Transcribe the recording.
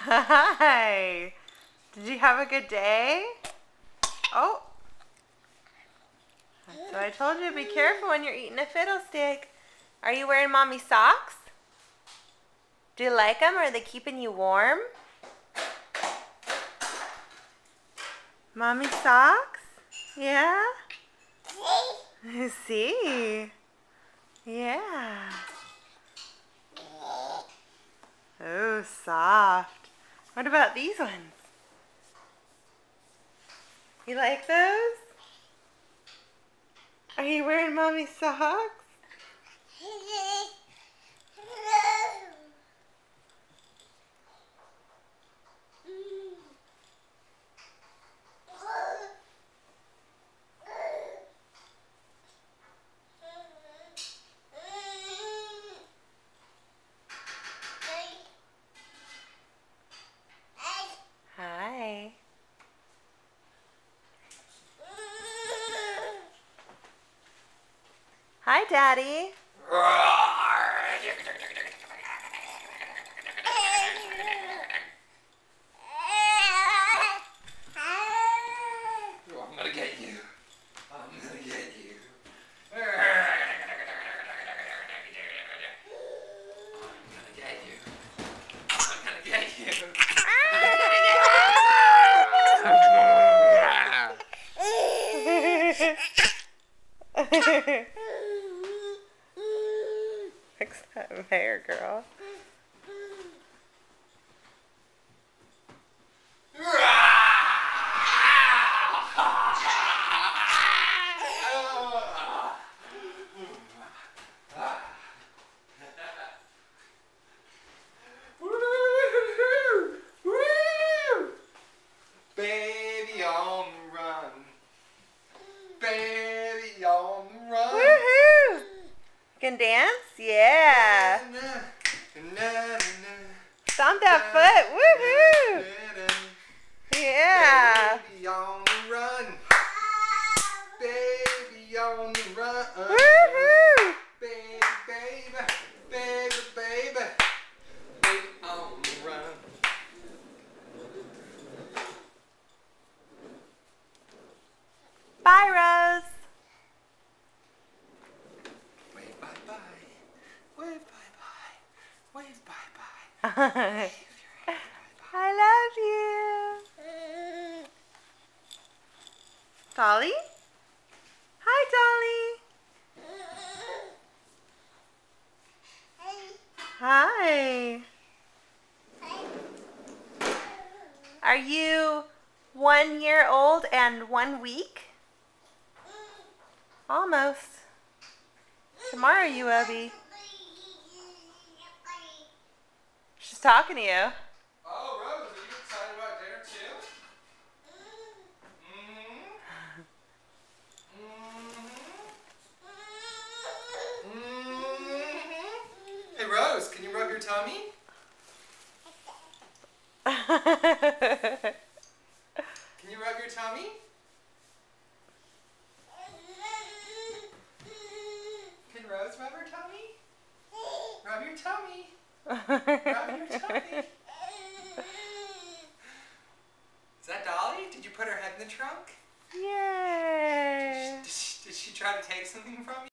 Hi. Did you have a good day? Oh. So I told you, be careful when you're eating a fiddlestick. Are you wearing mommy socks? Do you like them? Are they keeping you warm? Mommy socks? Yeah? See? Yeah. Oh, soft. What about these ones? You like those? Are you wearing mommy socks? Hi. Hi, Daddy. I'm gonna get you. I'm gonna get you. I'm gonna get you. I'm gonna get you. Fix that hair, girl. Baby on the run. Baby on the run. Woohoo! Can dance? Yeah. Stomp that foot. Woohoo! Yeah. Baby on the run. Baby on the run. Woohoo! Baby, baby, baby, baby. Baby on the run. Bye, Rose. Wave bye-bye. Wave bye-bye. Wave bye-bye. I love you. Dolly? Hi, Dolly. Hi. Are you 1 year old and 1 week? Almost. Tomorrow you will be. She's talking to you. Oh, Rose, are you excited about dinner too? Hey, Rose, can you rub your tummy? Can you rub your tummy? Can Rose rub her tummy? Rub your tummy. Rub your tummy. Is that Dolly? Did you put her head in the trunk? Yay! Did she try to take something from you?